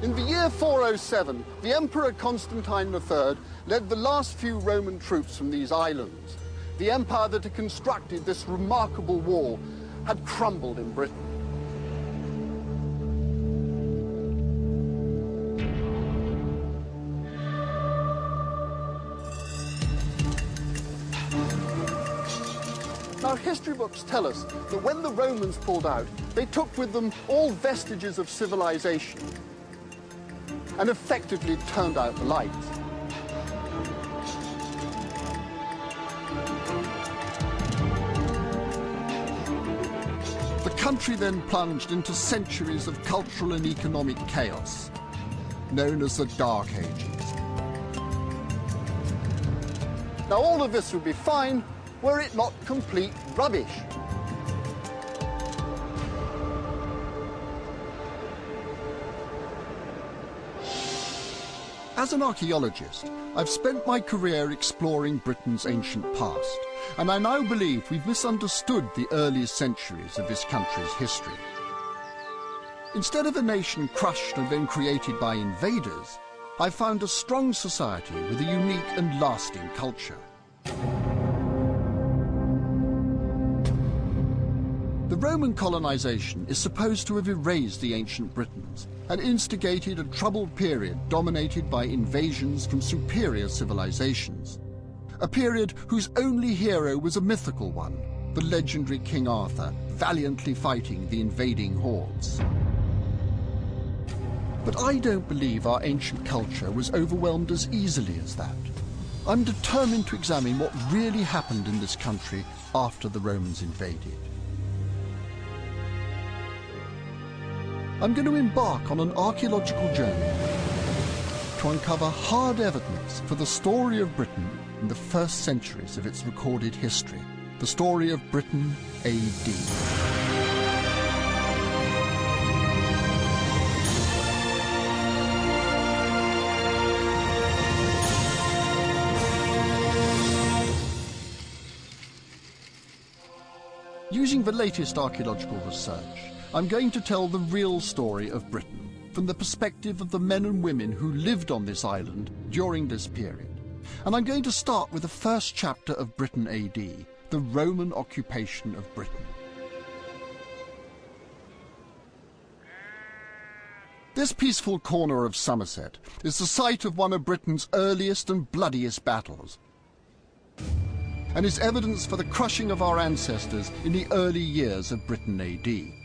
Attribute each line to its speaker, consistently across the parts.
Speaker 1: In the year 407, the Emperor Constantine III led the last few Roman troops from these islands. The empire that had constructed this remarkable wall had crumbled in Britain. Now, history books tell us that when the Romans pulled out, they took with them all vestiges of civilization and effectively turned out the lights. The country then plunged into centuries of cultural and economic chaos, known as the Dark Ages. Now, all of this would be fine were it not complete rubbish. As an archaeologist, I've spent my career exploring Britain's ancient past, and I now believe we've misunderstood the earliest centuries of this country's history. Instead of a nation crushed and then created by invaders, I found a strong society with a unique and lasting culture. The Roman colonization is supposed to have erased the ancient Britons and instigated a troubled period dominated by invasions from superior civilizations. A period whose only hero was a mythical one, the legendary King Arthur, valiantly fighting the invading hordes. But I don't believe our ancient culture was overwhelmed as easily as that. I'm determined to examine what really happened in this country after the Romans invaded. I'm going to embark on an archaeological journey to uncover hard evidence for the story of Britain in the first centuries of its recorded history, the story of Britain A.D. Using the latest archaeological research, I'm going to tell the real story of Britain from the perspective of the men and women who lived on this island during this period. And I'm going to start with the first chapter of Britain A.D., the Roman occupation of Britain. This peaceful corner of Somerset is the site of one of Britain's earliest and bloodiest battles, and is evidence for the crushing of our ancestors in the early years of Britain A.D.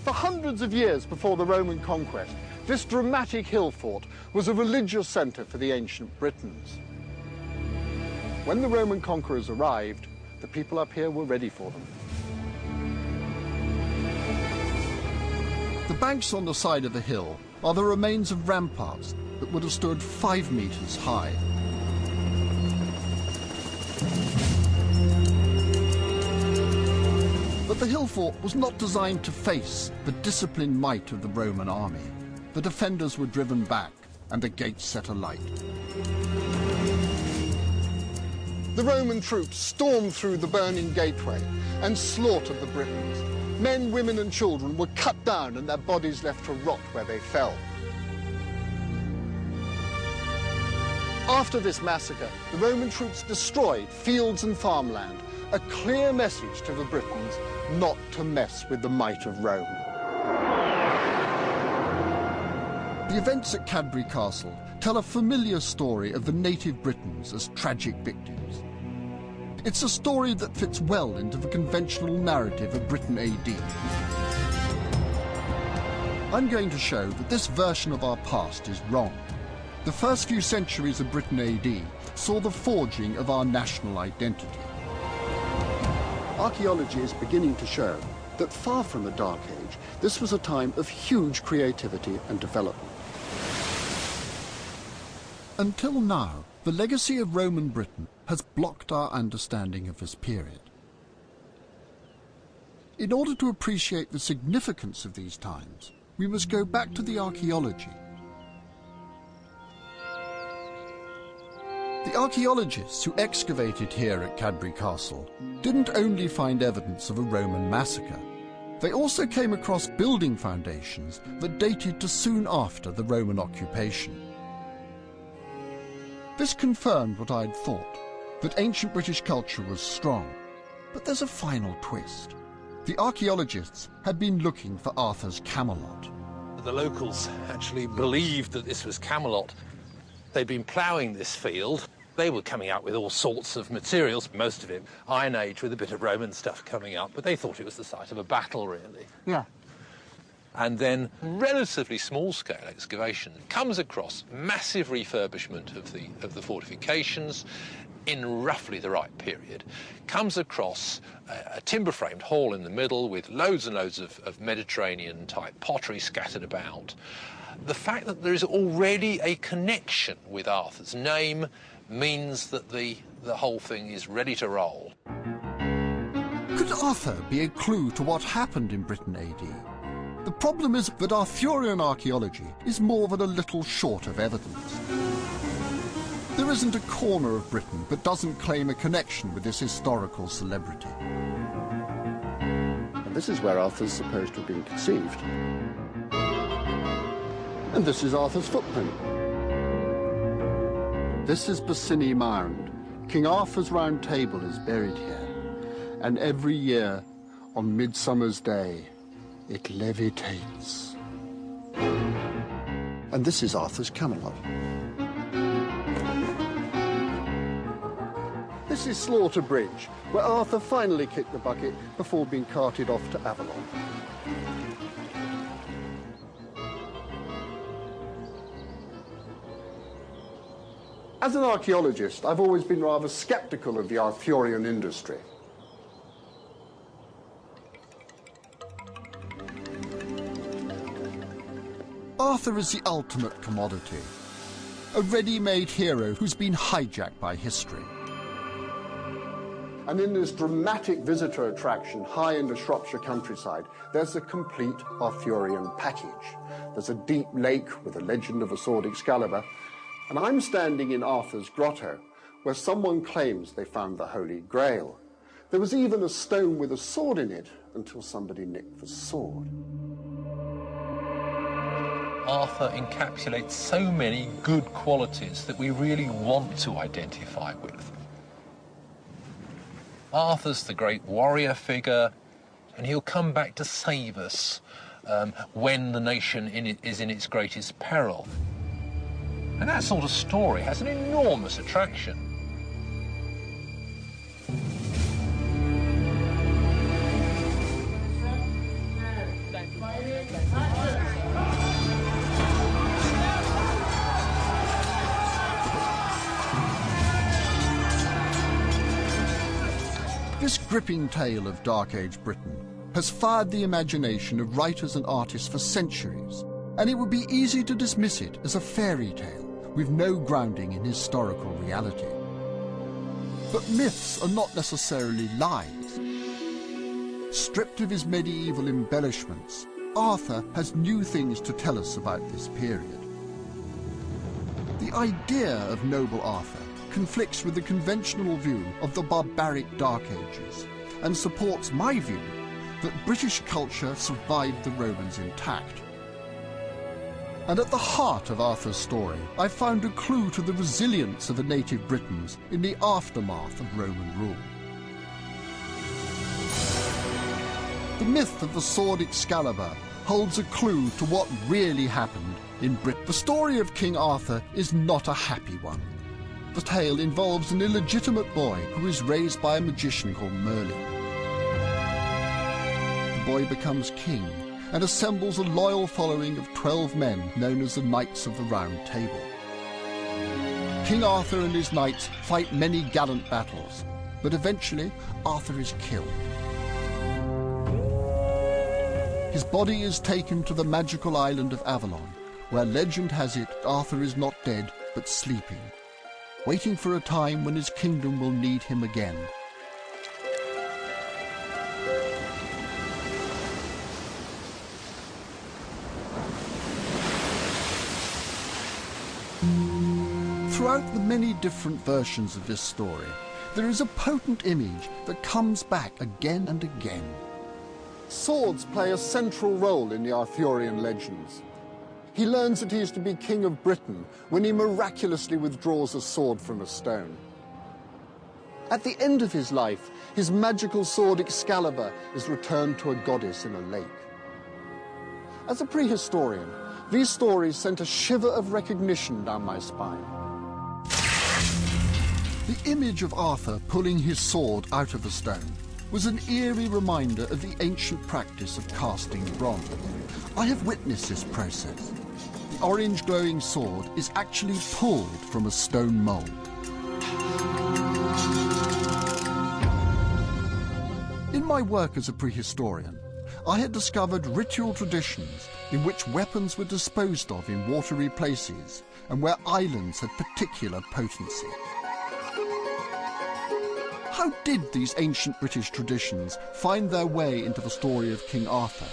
Speaker 1: For hundreds of years before the Roman conquest, this dramatic hill fort was a religious centre for the ancient Britons. When the Roman conquerors arrived, the people up here were ready for them. The banks on the side of the hill are the remains of ramparts that would have stood 5 meters high. But the hill fort was not designed to face the disciplined might of the Roman army. The defenders were driven back and the gates set alight. The Roman troops stormed through the burning gateway and slaughtered the Britons. Men, women and children were cut down and their bodies left to rot where they fell. After this massacre, the Roman troops destroyed fields and farmland, a clear message to the Britons not to mess with the might of Rome. The events at Cadbury Castle tell a familiar story of the native Britons as tragic victims. It's a story that fits well into the conventional narrative of Britain A.D. I'm going to show that this version of our past is wrong. The first few centuries of Britain A.D. saw the forging of our national identity. Archaeology is beginning to show that far from a dark age, this was a time of huge creativity and development. Until now, the legacy of Roman Britain has blocked our understanding of this period. In order to appreciate the significance of these times, we must go back to the archaeology. The archaeologists who excavated here at Cadbury Castle didn't only find evidence of a Roman massacre. They also came across building foundations that dated to soon after the Roman occupation. This confirmed what I'd thought, that ancient British culture was strong. But there's a final twist. The archaeologists had been looking for Arthur's Camelot.
Speaker 2: The locals actually believed that this was Camelot. They'd been ploughing this field. They were coming out with all sorts of materials, most of it Iron Age with a bit of Roman stuff coming up, but they thought it was the site of a battle, really.
Speaker 1: Yeah.
Speaker 2: And then relatively small-scale excavation comes across massive refurbishment of the fortifications in roughly the right period, comes across a timber-framed hall in the middle with loads and loads of Mediterranean-type pottery scattered about. The fact that there is already a connection with Arthur's name means that the whole thing is ready to roll.
Speaker 1: Could Arthur be a clue to what happened in Britain A.D.? The problem is that Arthurian archaeology is more than a little short of evidence. There isn't a corner of Britain that doesn't claim a connection with this historical celebrity.
Speaker 3: And this is where Arthur's supposed to have been conceived. And this is Arthur's footprint. This is Bassini Mound. King Arthur's Round Table is buried here. And every year, on Midsummer's Day, it levitates. And this is Arthur's Camelot. This is Slaughter Bridge, where Arthur finally kicked the bucket before being carted off to Avalon. As an archaeologist, I've always been rather sceptical of the Arthurian industry.
Speaker 1: Arthur is the ultimate commodity, a ready-made hero who's been hijacked by history.
Speaker 3: And in this dramatic visitor attraction high in the Shropshire countryside, there's a complete Arthurian package. There's a deep lake with a legend of a sword Excalibur, and I'm standing in Arthur's grotto, where someone claims they found the Holy Grail. There was even a stone with a sword in it until somebody nicked the sword.
Speaker 2: Arthur encapsulates so many good qualities that we really want to identify with. Arthur's the great warrior figure, and he'll come back to save us when the nation is in its greatest peril. And that sort of story has an enormous attraction.
Speaker 1: This gripping tale of Dark Age Britain has fired the imagination of writers and artists for centuries, and it would be easy to dismiss it as a fairy tale with no grounding in historical reality. But myths are not necessarily lies. Stripped of his medieval embellishments, Arthur has new things to tell us about this period. The idea of noble Arthur conflicts with the conventional view of the barbaric Dark Ages and supports my view that British culture survived the Romans intact. And at the heart of Arthur's story, I found a clue to the resilience of the native Britons in the aftermath of Roman rule. The myth of the sword Excalibur holds a clue to what really happened in Britain. The story of King Arthur is not a happy one. The tale involves an illegitimate boy who is raised by a magician called Merlin. The boy becomes king and assembles a loyal following of 12 men known as the Knights of the Round Table. King Arthur and his knights fight many gallant battles, but eventually Arthur is killed. His body is taken to the magical island of Avalon, where legend has it Arthur is not dead but sleeping, waiting for a time when his kingdom will need him again. Throughout the many different versions of this story, there is a potent image that comes back again and again.
Speaker 3: Swords play a central role in the Arthurian legends. He learns that he is to be king of Britain when he miraculously withdraws a sword from a stone. At the end of his life, his magical sword Excalibur is returned to a goddess in a lake. As a prehistorian, these stories sent a shiver of recognition down my spine. The image of Arthur pulling his sword out of a stone was an eerie reminder of the ancient practice of casting bronze. I have witnessed this process. The orange glowing sword is actually pulled from a stone mould. In my work as a prehistorian, I had discovered ritual traditions in which weapons were disposed of in watery places and where islands had particular potency. How did these ancient British traditions find their way into the story of King Arthur,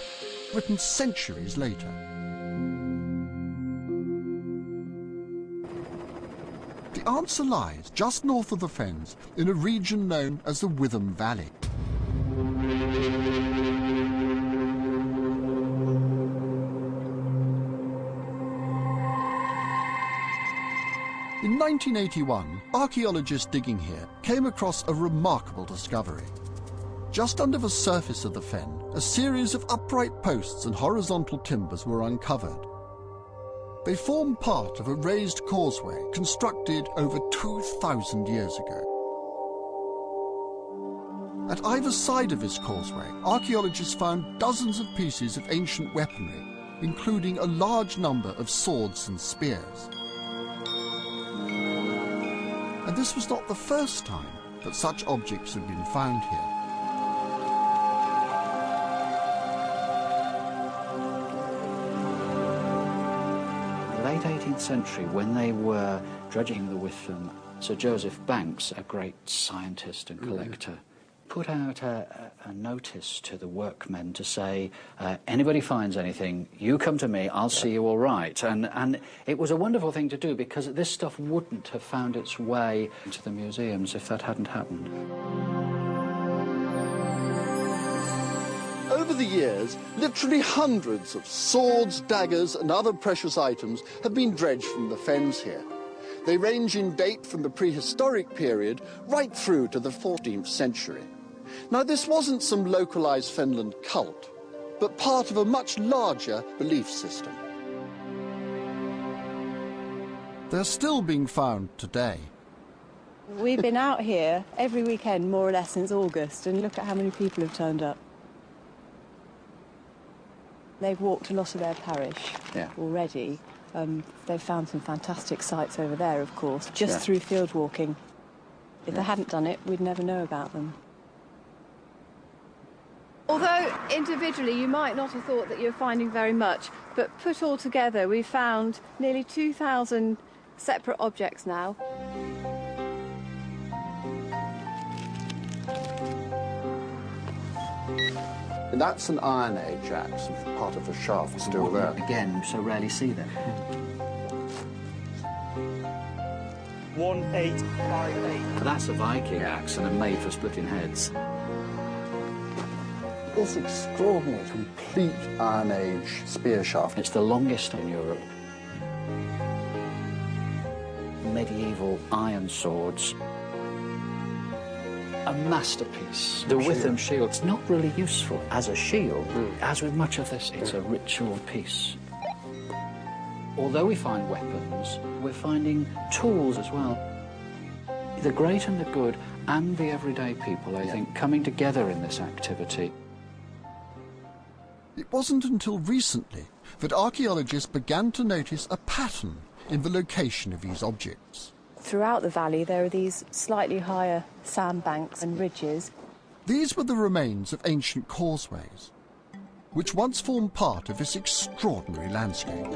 Speaker 3: written centuries later? The answer lies just north of the Fens in a region known as the Witham Valley. In 1981, archaeologists digging here came across a remarkable discovery. Just under the surface of the fen, a series of upright posts and horizontal timbers were uncovered. They form part of a raised causeway constructed over 2,000 years ago. At either side of this causeway, archaeologists found dozens of pieces of ancient weaponry, including a large number of swords and spears. And this was not the first time that such objects had been found here.
Speaker 4: Late 18th century, when they were dredging the Witham, Sir Joseph Banks, a great scientist and collector, put out a notice to the workmen to say, anybody finds anything, you come to me, I'll see you all right. And it was a wonderful thing to do because this stuff wouldn't have found its way into the museums if that hadn't happened.
Speaker 3: Over the years, literally hundreds of swords, daggers and other precious items have been dredged from the fens here. They range in date from the prehistoric period right through to the 14th century. Now, this wasn't some localized Fenland cult, but part of a much larger belief system.
Speaker 1: They're still being found today.
Speaker 5: We've been out here every weekend, more or less, since August, and look at how many people have turned up. They've walked a lot of their parish already. They've found some fantastic sites over there, of course, just through field walking. If they hadn't done it, we'd never know about them. Although individually you might not have thought that you're finding very much, but put all together we've found nearly 2,000 separate objects now.
Speaker 3: And that's an Iron Age axe, part of the shaft still there.
Speaker 4: Again, you so rarely see them.
Speaker 6: 1858.
Speaker 4: That's a Viking axe and a made for splitting heads.
Speaker 3: This extraordinary, complete Iron Age spear shaft.
Speaker 4: It's the longest in Europe. Medieval iron swords. A masterpiece. The Witham shield's not really useful as a shield. As with much of this, it's a ritual piece. Although we find weapons, we're finding tools as well. The great and the good and the everyday people, I think, coming together in this activity.
Speaker 1: It wasn't until recently that archaeologists began to notice a pattern in the location of these objects.
Speaker 5: Throughout the valley there are these slightly higher sandbanks and ridges.
Speaker 1: These were the remains of ancient causeways, which once formed part of this extraordinary landscape.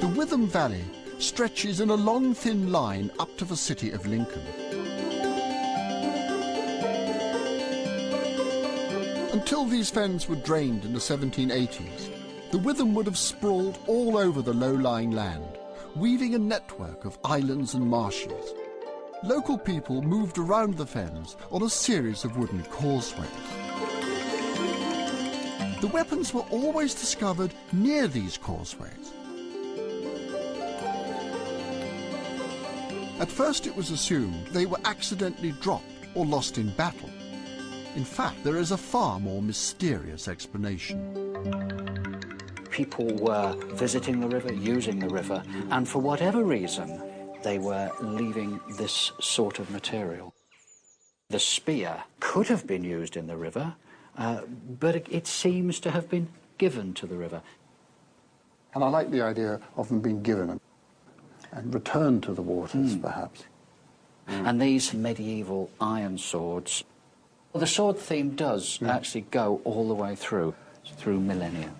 Speaker 1: The Witham Valley stretches in a long, thin line up to the city of Lincoln. Until these fens were drained in the 1780s, the Witham would have sprawled all over the low-lying land, weaving a network of islands and marshes. Local people moved around the fens on a series of wooden causeways. The weapons were always discovered near these causeways. At first it was assumed they were accidentally dropped or lost in battle. In fact, there is a far more mysterious explanation.
Speaker 4: People were visiting the river, using the river, and for whatever reason, they were leaving this sort of material. The spear could have been used in the river, but it seems to have been given to the river.
Speaker 3: And I like the idea of them being given and returned to the waters, perhaps.
Speaker 4: And these medieval iron swords, well, the sword theme does actually go all the way through millennia.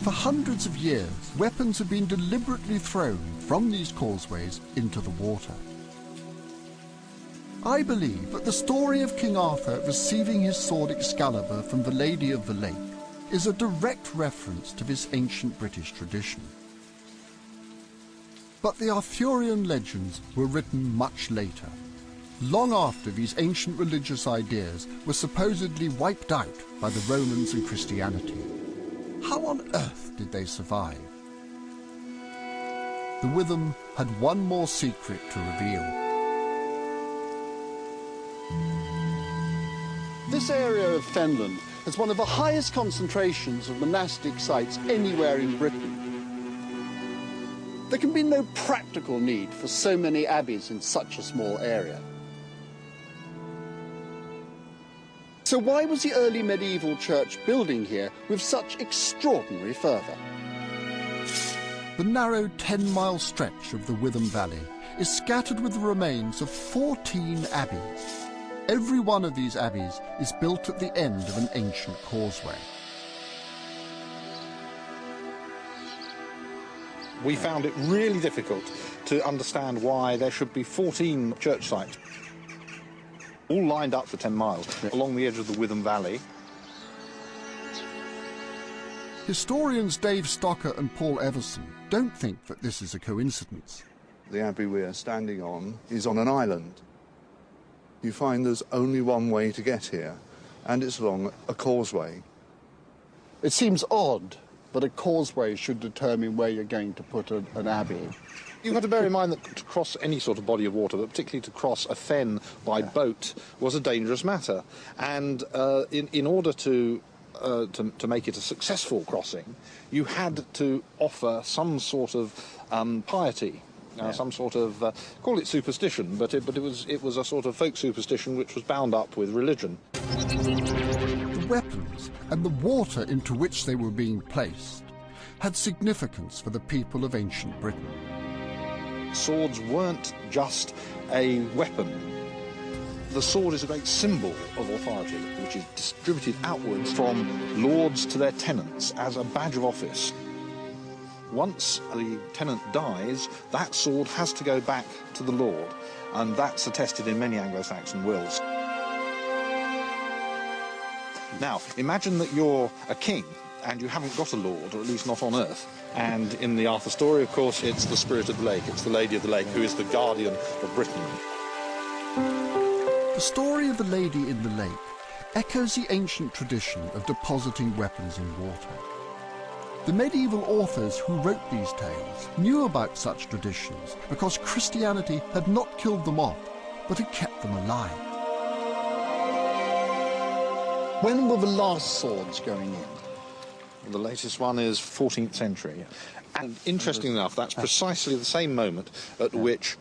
Speaker 1: For hundreds of years, weapons have been deliberately thrown from these causeways into the water. I believe that the story of King Arthur receiving his sword Excalibur from the Lady of the Lake is a direct reference to this ancient British tradition. But the Arthurian legends were written much later, long after these ancient religious ideas were supposedly wiped out by the Romans and Christianity. How on earth did they survive? The Witham had one more secret to reveal.
Speaker 3: This area of Fenland has one of the highest concentrations of monastic sites anywhere in Britain. There can be no practical need for so many abbeys in such a small area. So why was the early medieval church building here with such extraordinary fervour?
Speaker 1: The narrow 10-mile stretch of the Witham Valley is scattered with the remains of 14 abbeys. Every one of these abbeys is built at the end of an ancient causeway.
Speaker 6: We found it really difficult to understand why there should be 14 church sites, all lined up for 10 miles, along the edge of the Witham Valley.
Speaker 1: Historians Dave Stocker and Paul Everson don't think that this is a coincidence.
Speaker 7: The abbey we are standing on is on an island. You find there's only one way to get here, and it's along a causeway.
Speaker 3: It seems odd that a causeway should determine where you're going to put an abbey.
Speaker 6: You've got to bear in mind that to cross any sort of body of water, but particularly to cross a fen by boat, was a dangerous matter. And in order to make it a successful crossing, you had to offer some sort of piety. Some sort of, call it superstition, but it was a sort of folk superstition which was bound up with religion.
Speaker 1: The weapons and the water into which they were being placed had significance for the people of ancient Britain.
Speaker 6: Swords weren't just a weapon. The sword is a great symbol of authority, which is distributed outwards from lords to their tenants as a badge of office. Once the tenant dies, that sword has to go back to the lord, and that's attested in many Anglo Saxon wills. Now, imagine that you're a king and you haven't got a lord, or at least not on earth. And in the Arthur story, of course, it's the Spirit of the Lake, it's the Lady of the Lake, who is the guardian of Britain.
Speaker 1: The story of the Lady in the Lake echoes the ancient tradition of depositing weapons in water. The medieval authors who wrote these tales knew about such traditions because Christianity had not killed them off, but had kept them alive.
Speaker 3: When were the last swords going in?
Speaker 6: The latest one is 14th century. And interestingly enough, that's precisely the same moment at which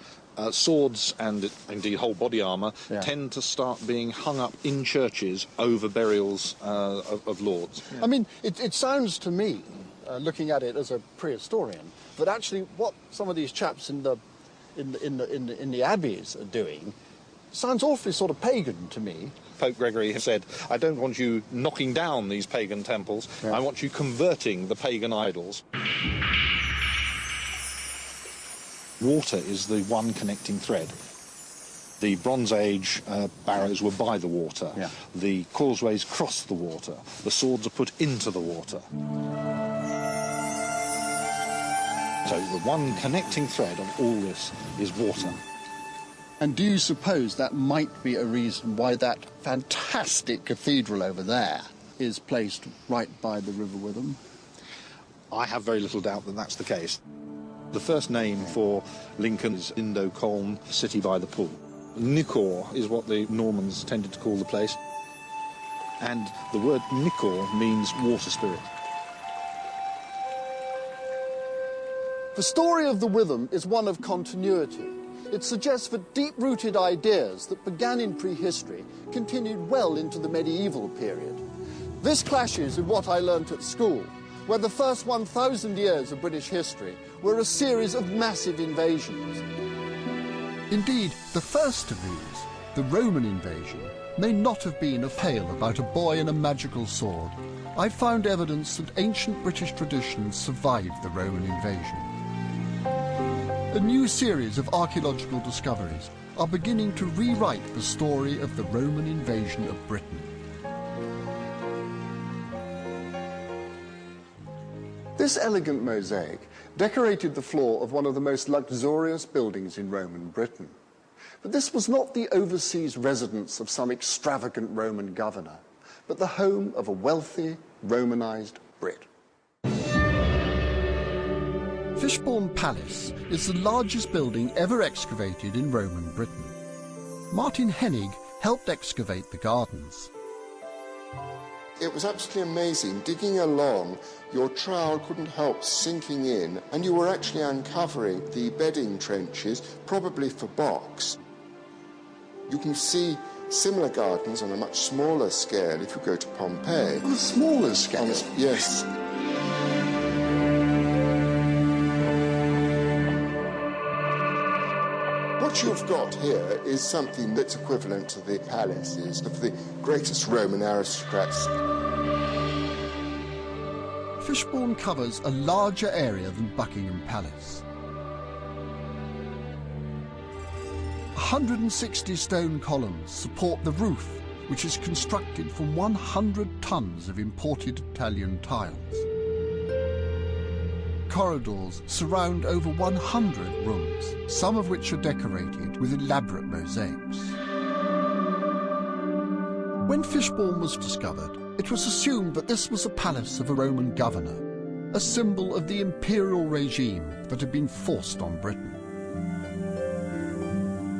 Speaker 6: swords and indeed whole body armour tend to start being hung up in churches over burials of lords.
Speaker 3: I mean, it sounds to me, looking at it as a prehistorian, that actually what some of these chaps in the abbeys are doing sounds awfully sort of pagan to me.
Speaker 6: Pope Gregory has said, I don't want you knocking down these pagan temples, I want you converting the pagan idols. Water is the one connecting thread. The Bronze Age barrows were by the water.
Speaker 4: Yeah.
Speaker 6: The causeways crossed the water. The swords are put into the water. So the one connecting thread of all this is water.
Speaker 1: And do you suppose that might be a reason why that fantastic cathedral over there is placed right by the River Witham?
Speaker 6: I have very little doubt that that's the case. The first name for Lincoln is Indo-Colne, city by the pool. Nicor is what the Normans tended to call the place. And the word Nicor means water spirit.
Speaker 1: The story of the Witham is one of continuity. It suggests that deep-rooted ideas that began in prehistory continued well into the medieval period. This clashes with what I learnt at school, where the first 1,000 years of British history were a series of massive invasions. Indeed, the first of these, the Roman invasion, may not have been a tale about a boy and a magical sword. I found evidence that ancient British traditions survived the Roman invasion. A new series of archaeological discoveries are beginning to rewrite the story of the Roman invasion of Britain. This elegant mosaic decorated the floor of one of the most luxurious buildings in Roman Britain. But this was not the overseas residence of some extravagant Roman governor, but the home of a wealthy, Romanized Brit. Fishbourne Palace is the largest building ever excavated in Roman Britain. Martin Hennig helped excavate the gardens.
Speaker 8: It was absolutely amazing. Digging along, your trowel couldn't help sinking in, and you were actually uncovering the bedding trenches, probably for box. You can see similar gardens on a much smaller scale if you go to Pompeii.
Speaker 1: On a smaller scale?
Speaker 8: Yes. What you've got here is something that's equivalent to the palaces of the greatest Roman aristocrats.
Speaker 1: Fishbourne covers a larger area than Buckingham Palace. 160 stone columns support the roof, which is constructed from 100 tons of imported Italian tiles. Corridors surround over 100 rooms, some of which are decorated with elaborate mosaics. When Fishbourne was discovered, it was assumed that this was the palace of a Roman governor, a symbol of the imperial regime that had been forced on Britain.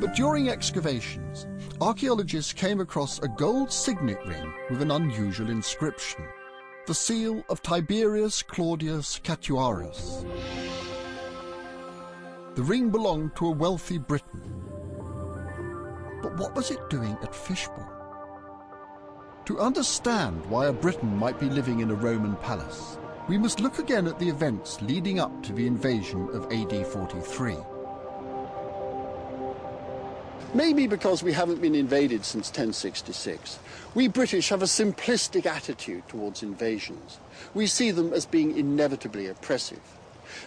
Speaker 1: But during excavations, archaeologists came across a gold signet ring with an unusual inscription, the seal of Tiberius Claudius Catuarus. The ring belonged to a wealthy Briton. But what was it doing at Fishbourne? To understand why a Briton might be living in a Roman palace, we must look again at the events leading up to the invasion of AD 43. Maybe because we haven't been invaded since 1066, we British have a simplistic attitude towards invasions. We see them as being inevitably oppressive.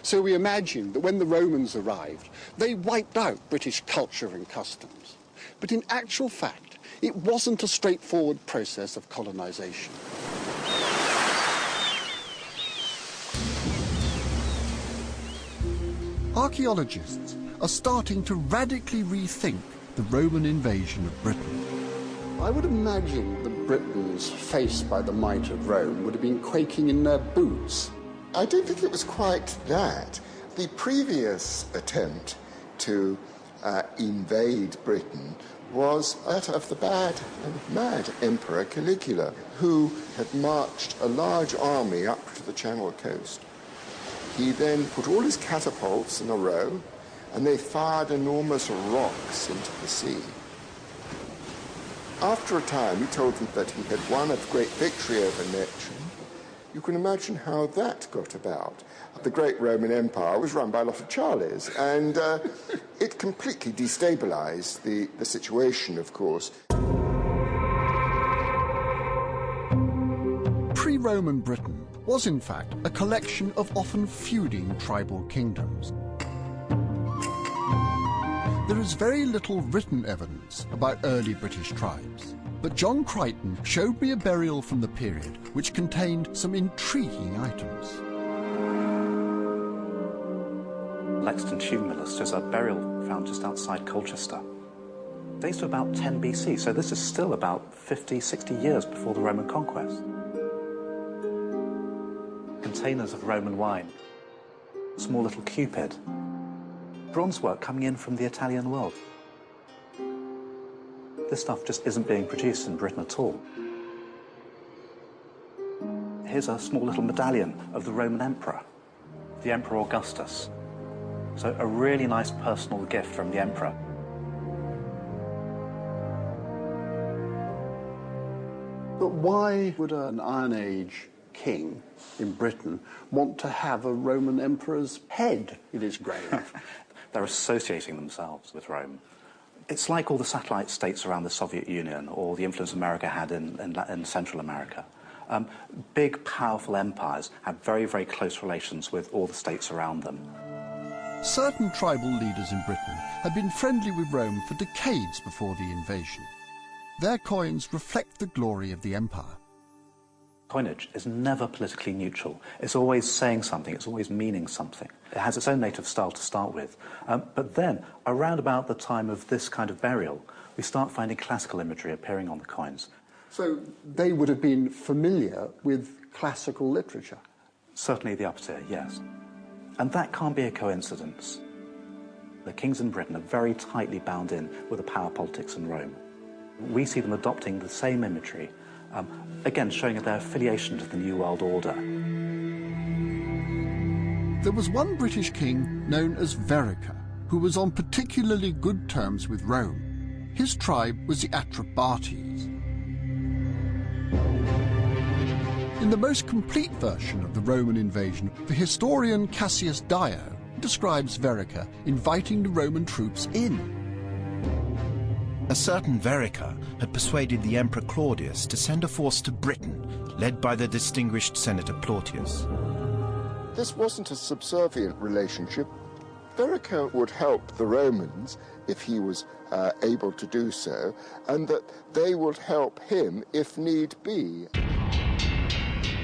Speaker 1: So we imagine that when the Romans arrived, they wiped out British culture and customs. But in actual fact, it wasn't a straightforward process of colonization. Archaeologists are starting to radically rethink the Roman invasion of Britain. I would imagine the Britons faced by the might of Rome would have been quaking in their boots.
Speaker 8: I don't think it was quite that. The previous attempt to invade Britain was that of the bad and mad Emperor Caligula, who had marched a large army up to the Channel coast. He then put all his catapults in a row, and they fired enormous rocks into the sea. After a time, he told them that he had won a great victory over Neptune. You can imagine how that got about. The great Roman Empire was run by a lot of Charlies, and it completely destabilized the situation, of course.
Speaker 1: Pre-Roman Britain was, in fact, a collection of often feuding tribal kingdoms. There is is very little written evidence about early British tribes. But John Crichton showed me a burial from the period which contained some intriguing items.
Speaker 9: Lexington Tomb Millers is a burial found just outside Colchester. Dates to about 10 BC, so this is still about 50, 60 years before the Roman conquest. Containers of Roman wine, small little Cupid, bronze work coming in from the Italian world. This stuff just isn't being produced in Britain at all. Here's a small little medallion of the Roman emperor, the Emperor Augustus. So a really nice personal gift from the emperor.
Speaker 3: But why would an Iron Age king in Britain want to have a Roman emperor's head in his grave?
Speaker 9: They're associating themselves with Rome. It's like all the satellite states around the Soviet Union or the influence America had in Central America. Big, powerful empires had very, very close relations with all the states around them.
Speaker 1: Certain tribal leaders in Britain had been friendly with Rome for decades before the invasion. Their coins reflect the glory of the empire.
Speaker 9: Coinage is never politically neutral. It's always saying something, it's always meaning something. It has its own native style to start with. But then, around about the time of this kind of burial, we start finding classical imagery appearing on the coins.
Speaker 3: So they would have been familiar with classical literature?
Speaker 9: Certainly the upper tier, yes. And that can't be a coincidence. The kings in Britain are very tightly bound in with the power politics in Rome. We see them adopting the same imagery, again showing their affiliation to the New World Order.
Speaker 1: There was one British king known as Verica, who was on particularly good terms with Rome. His tribe was the Atrebates. In the most complete version of the Roman invasion, the historian Cassius Dio describes Verica inviting the Roman troops in.
Speaker 10: A certain Verica had persuaded the Emperor Claudius to send a force to Britain, led by the distinguished Senator Plautius.
Speaker 8: This wasn't a subservient relationship. Verica would help the Romans if he was able to do so, and that they would help him if need be.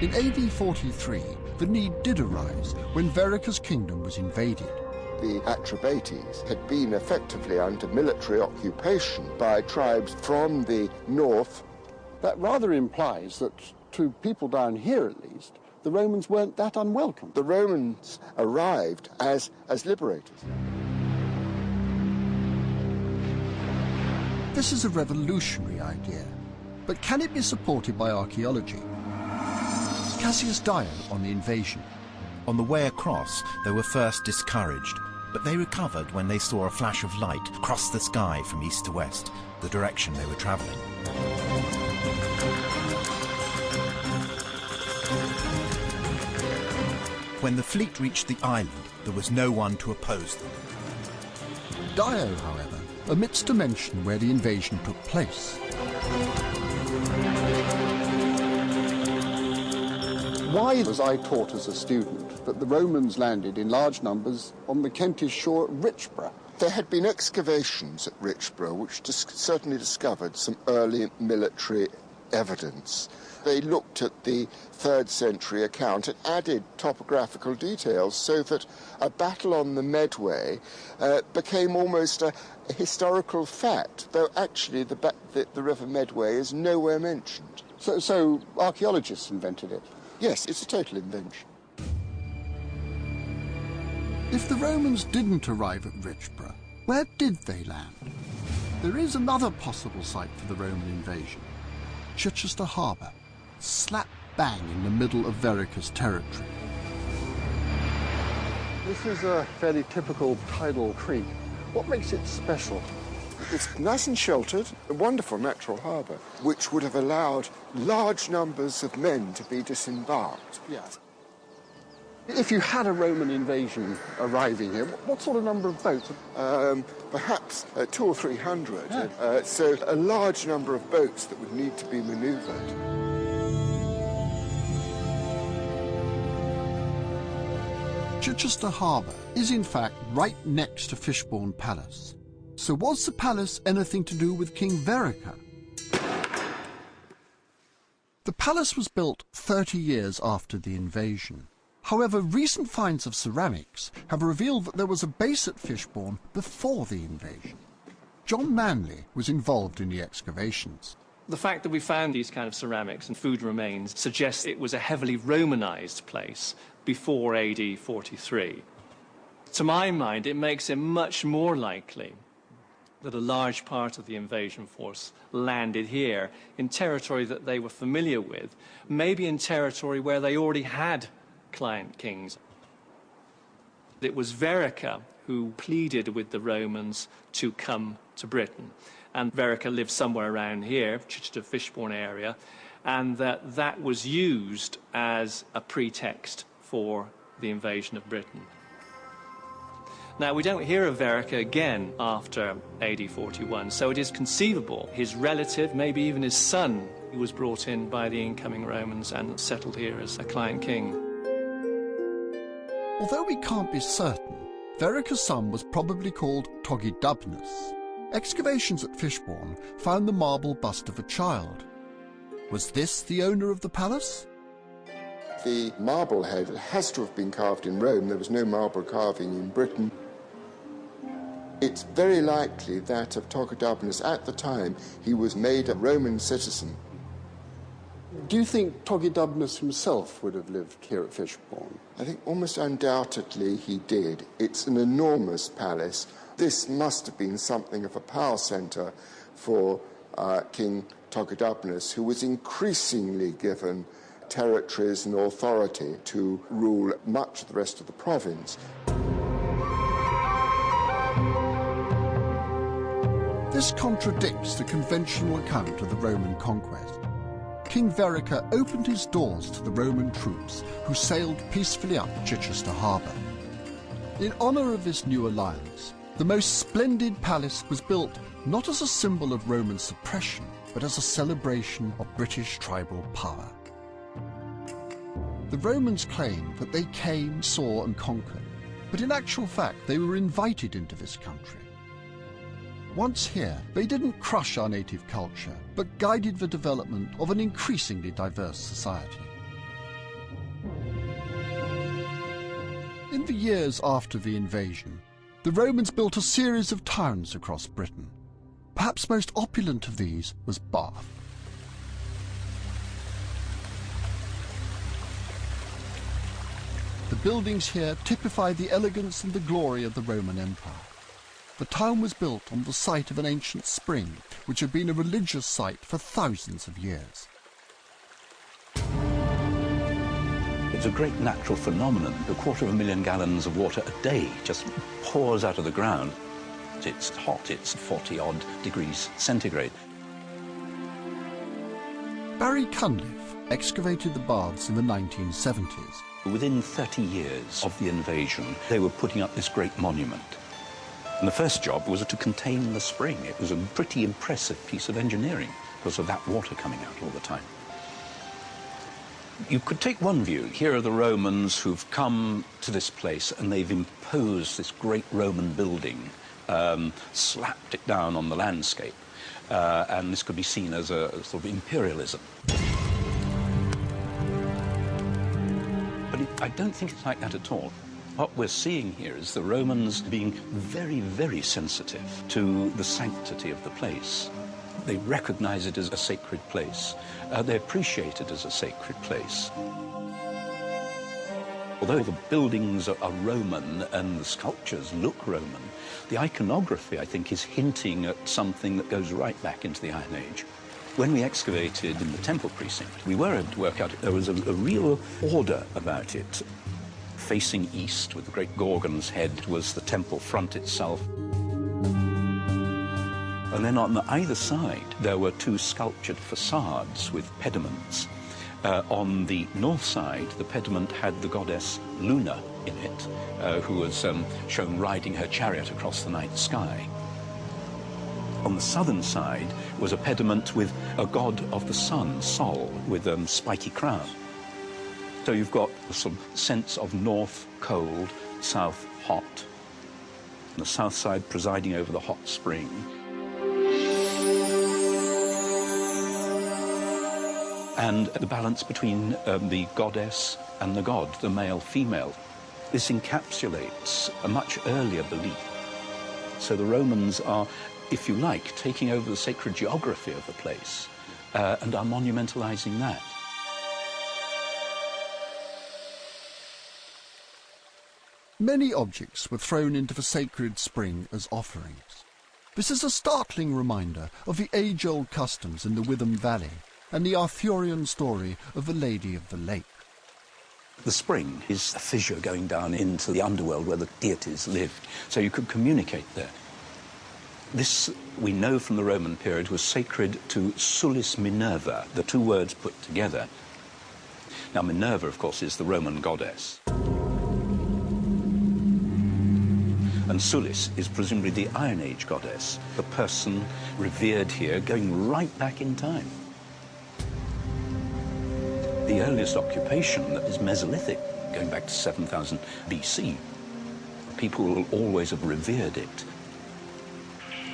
Speaker 1: In AD 43, the need did arise when Verica's kingdom was invaded.
Speaker 8: The Atrebates had been effectively under military occupation by tribes from the north.
Speaker 3: That rather implies that, to people down here at least, the Romans weren't that unwelcome.
Speaker 8: The Romans arrived as liberators.
Speaker 1: This is a revolutionary idea, but can it be supported by archaeology? Cassius Dio on the invasion.
Speaker 10: On the way across, they were first discouraged, but they recovered when they saw a flash of light cross the sky from east to west, the direction they were travelling. When the fleet reached the island, there was no one to oppose them.
Speaker 1: Dio, however, omits to mention where the invasion took place.
Speaker 3: Why was I taught as a student that the Romans landed in large numbers on the Kentish shore at Richborough?
Speaker 8: There had been excavations at Richborough which certainly discovered some early military evidence. They looked at the 3rd century account and added topographical details so that a battle on the Medway became almost a historical fact, though actually the River Medway is nowhere mentioned.
Speaker 3: So archaeologists invented it?
Speaker 8: Yes, it's a total invention.
Speaker 1: If the Romans didn't arrive at Richborough, where did they land? There is another possible site for the Roman invasion. Chichester Harbour, slap bang in the middle of Verica's territory.
Speaker 3: This is a fairly typical tidal creek. What makes it special?
Speaker 8: It's nice and sheltered, a wonderful natural harbour, which would have allowed large numbers of men to be disembarked.
Speaker 3: Yes. If you had a Roman invasion arriving here, what sort of number of boats?
Speaker 8: Perhaps 200 or 300. Yeah. So a large number of boats that would need to be manoeuvred.
Speaker 1: Chichester Harbour is in fact right next to Fishbourne Palace. So was the palace anything to do with King Verica? The palace was built 30 years after the invasion. However, recent finds of ceramics have revealed that there was a base at Fishbourne before the invasion. John Manley was involved in the excavations.
Speaker 11: The fact that we found these kind of ceramics and food remains suggests it was a heavily Romanized place before AD 43. To my mind, it makes it much more likely that a large part of the invasion force landed here in territory that they were familiar with, maybe in territory where they already had client kings. It was Verica who pleaded with the Romans to come to Britain. And Verica lived somewhere around here, Chichester Fishbourne area, and that was used as a pretext for the invasion of Britain. Now, we don't hear of Verica again after AD 41, so it is conceivable his relative, maybe even his son, who was brought in by the incoming Romans and settled here as a client king.
Speaker 1: Although we can't be certain, Verica's son was probably called Togidubnus. Excavations at Fishbourne found the marble bust of a child. Was this the owner of the palace?
Speaker 8: The marble head has to have been carved in Rome. There was no marble carving in Britain. It's very likely that of Togidubnus at the time he was made a Roman citizen.
Speaker 3: Do you think Togidubnus himself would have lived here at Fishbourne?
Speaker 8: I think almost undoubtedly he did. It's an enormous palace. This must have been something of a power centre for King Togidubnus, who was increasingly given territories and authority to rule much of the rest of the province.
Speaker 1: This contradicts the conventional account of the Roman conquest. King Verica opened his doors to the Roman troops who sailed peacefully up Chichester harbour. In honour of this new alliance, the most splendid palace was built not as a symbol of Roman suppression, but as a celebration of British tribal power. The Romans claimed that they came, saw and conquered, but in actual fact they were invited into this country. Once here, they didn't crush our native culture, but guided the development of an increasingly diverse society. In the years after the invasion, the Romans built a series of towns across Britain. Perhaps most opulent of these was Bath. The buildings here typify the elegance and the glory of the Roman Empire. The town was built on the site of an ancient spring, which had been a religious site for thousands of years.
Speaker 9: It's a great natural phenomenon. 250,000 gallons of water a day just pours out of the ground. It's hot, it's 40-odd degrees centigrade.
Speaker 1: Barry Cunliffe excavated the baths in the 1970s.
Speaker 9: Within 30 years of the invasion, they were putting up this great monument. And the first job was to contain the spring. It was a pretty impressive piece of engineering because of that water coming out all the time. You could take one view. Here are the Romans who've come to this place and they've imposed this great Roman building, slapped it down on the landscape. And this could be seen as a sort of imperialism. But I don't think it's like that at all. What we're seeing here is the Romans being very, very sensitive to the sanctity of the place. They recognize it as a sacred place. They appreciate it as a sacred place. Although the buildings are Roman and the sculptures look Roman, the iconography, I think, is hinting at something that goes right back into the Iron Age. When we excavated in the temple precinct, we were able to work out there was a real order about it. Facing east, with the great Gorgon's head, was the temple front itself. And then on either side, there were two sculptured facades with pediments. On the north side, the pediment had the goddess Luna in it, who was shown riding her chariot across the night sky. On the southern side was a pediment with a god of the sun, Sol, with a spiky crown. So you've got a sort of sense of north cold, south hot.
Speaker 12: the south side presiding over the hot spring. And the balance between the goddess and the god, the male-female. This encapsulates a much earlier belief. So the Romans are, if you like, taking over the sacred geography of the place and are monumentalizing that.
Speaker 1: Many objects were thrown into the sacred spring as offerings. This is a startling reminder of the age-old customs in the Witham Valley and the Arthurian story of the Lady of the Lake.
Speaker 12: The spring is a fissure going down into the underworld where the deities lived, so you could communicate there. This, we know from the Roman period, was sacred to Sulis Minerva, the two words put together. Now, Minerva, of course, is the Roman goddess. And Sulis is presumably the Iron Age goddess, the person revered here going right back in time. The earliest occupation is Mesolithic, going back to 7000 BC. People will always have revered it.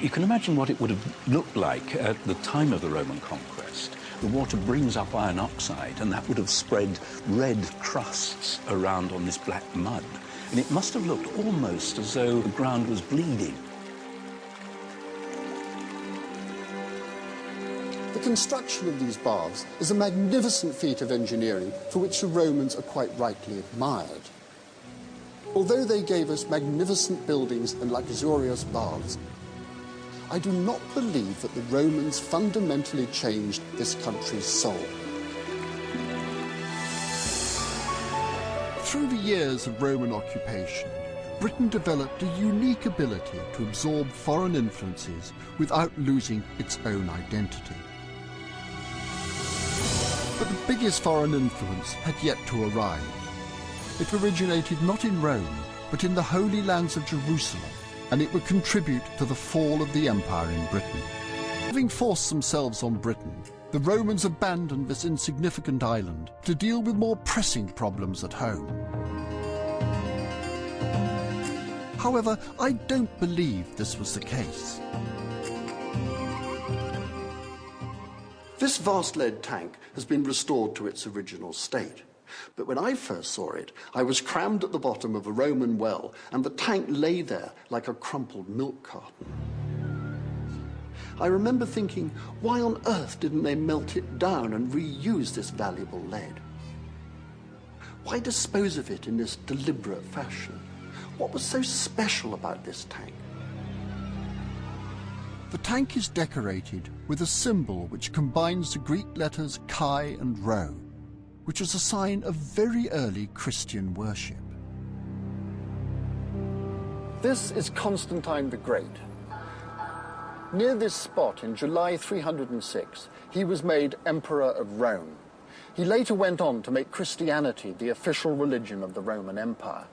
Speaker 12: You can imagine what it would have looked like at the time of the Roman conquest. The water brings up iron oxide, and that would have spread red crusts around on this black mud. And it must have looked almost as though the ground was bleeding.
Speaker 3: The construction of these baths is a magnificent feat of engineering for which the Romans are quite rightly admired. Although they gave us magnificent buildings and luxurious baths, I do not believe that the Romans fundamentally changed this country's soul.
Speaker 1: Through the years of Roman occupation, Britain developed a unique ability to absorb foreign influences without losing its own identity. But the biggest foreign influence had yet to arrive. It originated not in Rome, but in the Holy Lands of Jerusalem, and it would contribute to the fall of the empire in Britain. Having forced themselves on Britain, the Romans abandoned this insignificant island to deal with more pressing problems at home. However, I don't believe this was the case.
Speaker 3: This vast lead tank has been restored to its original state. But when I first saw it, I was crammed at the bottom of a Roman well, and the tank lay there like a crumpled milk carton. I remember thinking, why on earth didn't they melt it down and reuse this valuable lead? Why dispose of it in this deliberate fashion? What was so special about this tank?
Speaker 1: The tank is decorated with a symbol which combines the Greek letters chi and rho, which is a sign of very early Christian worship.
Speaker 3: This is Constantine the Great. Near this spot in July 306, he was made Emperor of Rome. He later went on to make Christianity the official religion of the Roman Empire.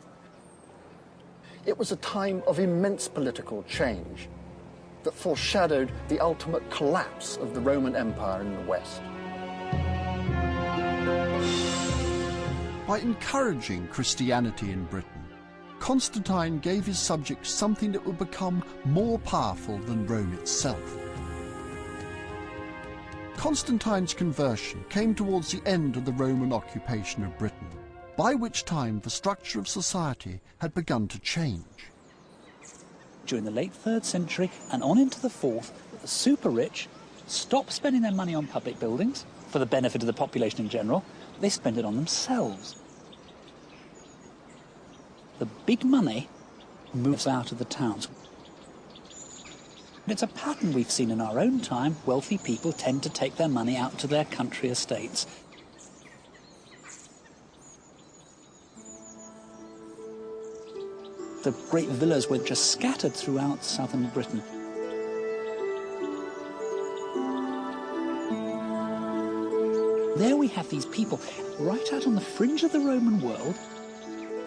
Speaker 3: It was a time of immense political change that foreshadowed the ultimate collapse of the Roman Empire in the West.
Speaker 1: By encouraging Christianity in Britain, Constantine gave his subjects something that would become more powerful than Rome itself. Constantine's conversion came towards the end of the Roman occupation of Britain, by which time the structure of society had begun to change.
Speaker 13: During the late 3rd century and on into the 4th, the super rich stopped spending their money on public buildings for the benefit of the population in general. They spent it on themselves. The big money moves out of the towns. It's a pattern we've seen in our own time. Wealthy people tend to take their money out to their country estates. The great villas were just scattered throughout southern Britain. There we have these people right out on the fringe of the Roman world,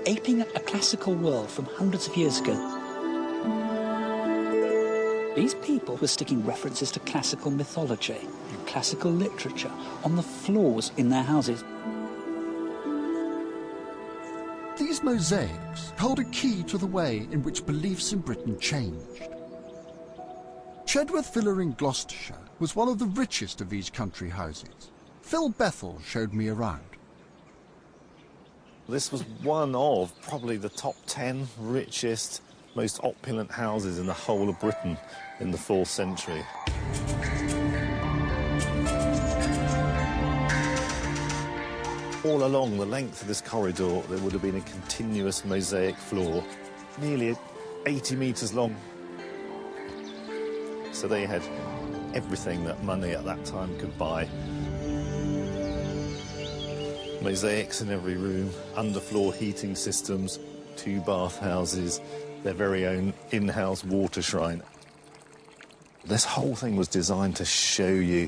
Speaker 13: aping a classical world from hundreds of years ago. These people were sticking references to classical mythology and classical literature on the floors in their houses.
Speaker 1: These these mosaics held a key to the way in which beliefs in Britain changed. Chedworth Villa in Gloucestershire was one of the richest of these country houses. Phil Bethel showed me around.
Speaker 6: This was one of probably the top 10 richest, most opulent houses in the whole of Britain in the 4th century. All along the length of this corridor, there would have been a continuous mosaic floor, nearly 80 metres long. So they had everything that money at that time could buy. Mosaics in every room, underfloor heating systems, 2 bathhouses, their very own in-house water shrine. This whole thing was designed to show you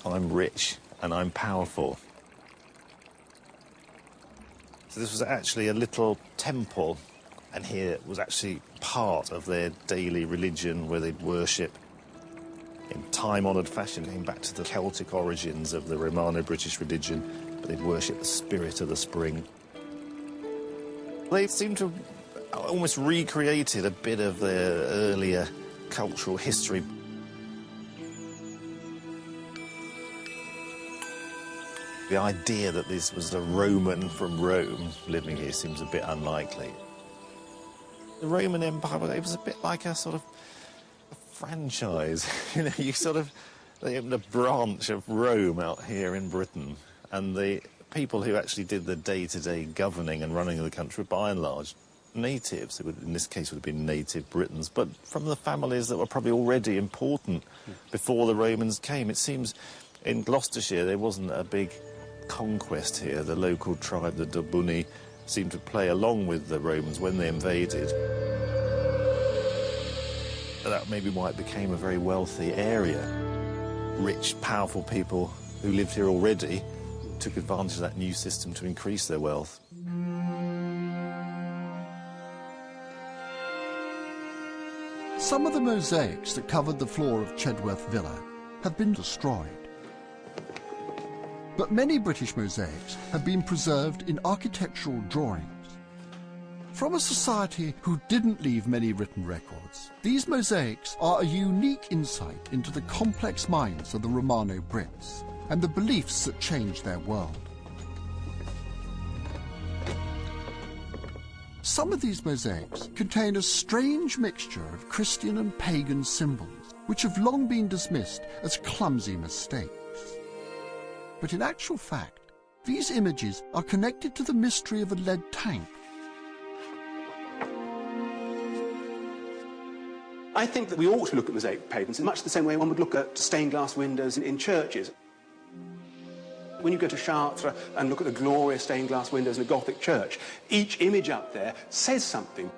Speaker 6: I'm rich and I'm powerful. So this was actually a little temple, and here was actually part of their daily religion where they'd worship in time-honoured fashion, going back to the Celtic origins of the Romano-British religion, but they'd worship the spirit of the spring. They seem to have almost recreated a bit of their earlier cultural history. The idea that this was a Roman from Rome living here seems a bit unlikely. The Roman Empire, it was a bit like a sort of a franchise. You know, they opened a branch of Rome out here in Britain, and the people who actually did the day-to-day governing and running of the country were by and large natives. It would, in this case, would have been native Britons, but from the families that were probably already important before the Romans came. It seems in Gloucestershire there wasn't a big conquest here. The local tribe, the Dobuni, seemed to play along with the Romans when they invaded. That may be why it became a very wealthy area. Rich, powerful people who lived here already took advantage of that new system to increase their wealth.
Speaker 1: Some of the mosaics that covered the floor of Chedworth Villa have been destroyed. But many British mosaics have been preserved in architectural drawings. From a society who didn't leave many written records, these mosaics are a unique insight into the complex minds of the Romano Brits and the beliefs that changed their world. Some of these mosaics contain a strange mixture of Christian and pagan symbols, which have long been dismissed as clumsy mistakes. But in actual fact, these images are connected to the mystery of a lead tank.
Speaker 14: I think that we ought to look at mosaic pavements in much the same way one would look at stained glass windows in churches. When you go to Chartres and look at the glorious stained glass windows in a Gothic church, each image up there says something.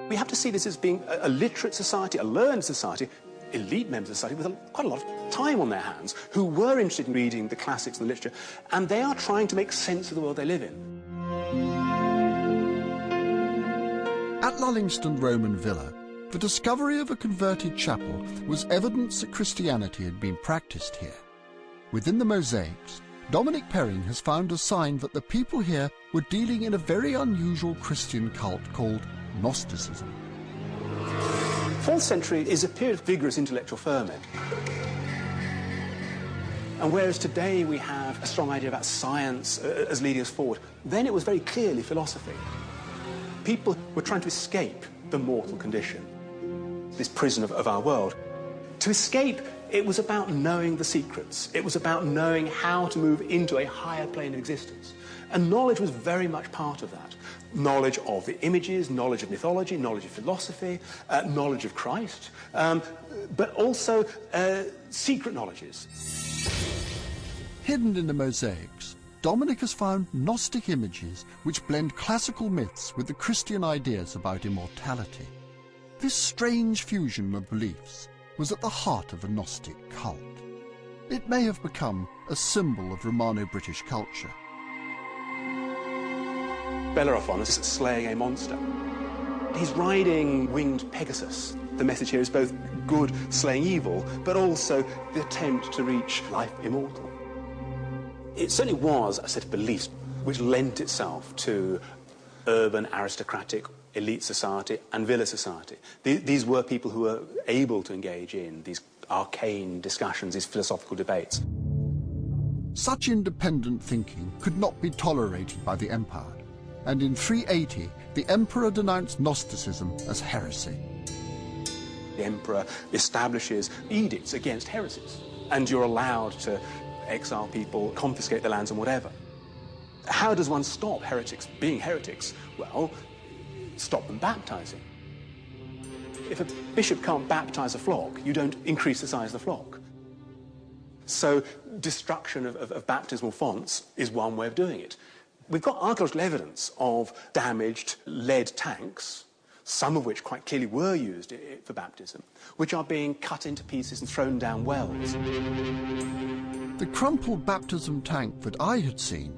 Speaker 14: We have to see this as being a literate society, a learned society, elite members of society with quite a lot of time on their hands, who were interested in reading the classics and the literature, and they are trying to make sense of the world they live in.
Speaker 1: At Lullingston Roman Villa, the discovery of a converted chapel was evidence that Christianity had been practiced here. Within the mosaics, Dominic Perring has found a sign that the people here were dealing in a very unusual Christian cult called Gnosticism.
Speaker 14: 4th century is a period of vigorous intellectual ferment. And whereas today we have a strong idea about science as leading us forward, then it was very clearly philosophy. People were trying to escape the mortal condition, this prison of our world. To escape, it was about knowing the secrets. It was about knowing how to move into a higher plane of existence. And knowledge was very much part of that. Knowledge of the images, knowledge of mythology, knowledge of philosophy, knowledge of Christ, but also secret knowledges.
Speaker 1: Hidden in the mosaics, Dominic has found Gnostic images which blend classical myths with the Christian ideas about immortality. This strange fusion of beliefs was at the heart of the Gnostic cult. It may have become a symbol of Romano-British culture.
Speaker 14: Bellerophon is slaying a monster. He's riding winged Pegasus. The message here is both good slaying evil, but also the attempt to reach life immortal. It certainly was a set of beliefs which lent itself to urban, aristocratic, elite society and villa society. These were people who were able to engage in these arcane discussions, these philosophical debates.
Speaker 1: Such independent thinking could not be tolerated by the empire, and in 380 the emperor denounced Gnosticism as heresy.
Speaker 14: The emperor establishes edicts against heresies, and you're allowed to exile people, confiscate their lands and whatever. How does one stop heretics being heretics? Well, stop them baptizing. If a bishop can't baptize a flock, you don't increase the size of the flock. So destruction of baptismal fonts is one way of doing it. We've got archaeological evidence of damaged lead tanks, some of which quite clearly were used for baptism, which are being cut into pieces and thrown down wells.
Speaker 1: The crumpled baptism tank that I had seen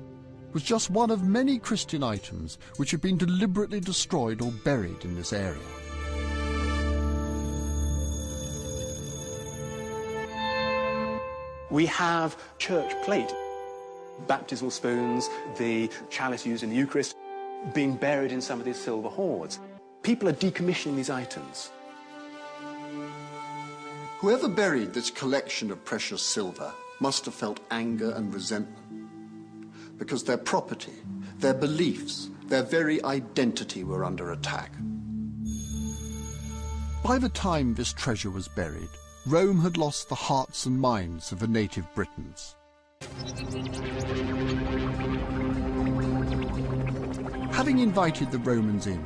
Speaker 1: was just one of many Christian items which had been deliberately destroyed or buried in this area.
Speaker 14: We have church plate, baptismal spoons, the chalice used in the Eucharist, being buried in some of these silver hoards. People are decommissioning these items.
Speaker 3: Whoever buried this collection of precious silver must have felt anger and resentment, because their property, their beliefs, their very identity were under attack.
Speaker 1: By the time this treasure was buried, Rome had lost the hearts and minds of the native Britons. Having invited the Romans in,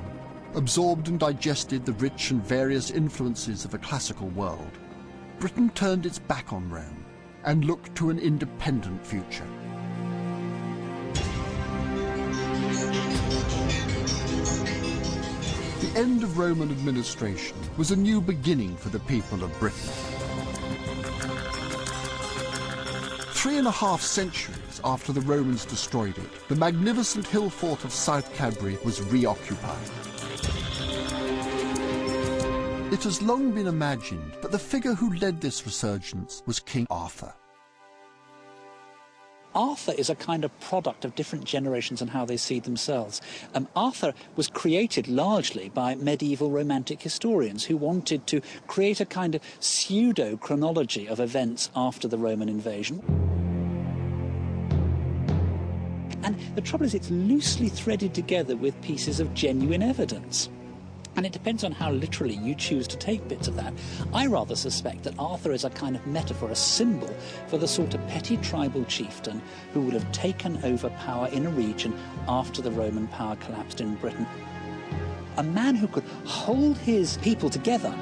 Speaker 1: absorbed and digested the rich and various influences of a classical world, Britain turned its back on Rome and looked to an independent future. The end of Roman administration was a new beginning for the people of Britain. 3.5 centuries after the Romans destroyed it, the magnificent hill fort of South Cadbury was reoccupied. It has long been imagined that the figure who led this resurgence was King Arthur.
Speaker 13: Arthur is a kind of product of different generations and how they see themselves. Arthur was created largely by medieval romantic historians who wanted to create a kind of pseudo-chronology of events after the Roman invasion. And the trouble is, it's loosely threaded together with pieces of genuine evidence. And it depends on how literally you choose to take bits of that. I rather suspect that Arthur is a kind of metaphor, a symbol for the sort of petty tribal chieftain who would have taken over power in a region after the Roman power collapsed in Britain. A man who could hold his people together.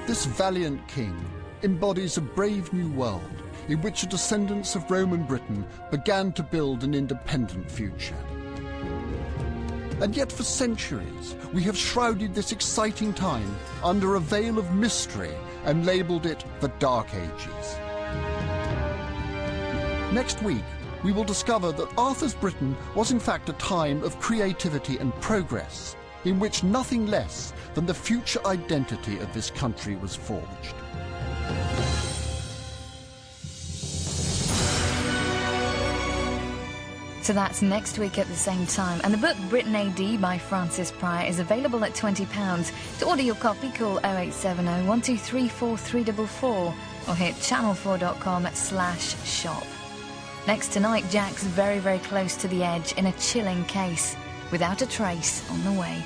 Speaker 1: This valiant king embodies a brave new world in which the descendants of Roman Britain began to build an independent future. And yet for centuries, we have shrouded this exciting time under a veil of mystery and labelled it the Dark Ages. Next week, we will discover that Arthur's Britain was in fact a time of creativity and progress, in which nothing less than the future identity of this country was forged.
Speaker 15: So that's next week at the same time. And the book Britain A.D. by Francis Pryor is available at £20. To order your copy, call 0870 123 4344 or hit channel4.com/shop. Next tonight, Jack's very, very close to the edge in a chilling case, without a trace on the way.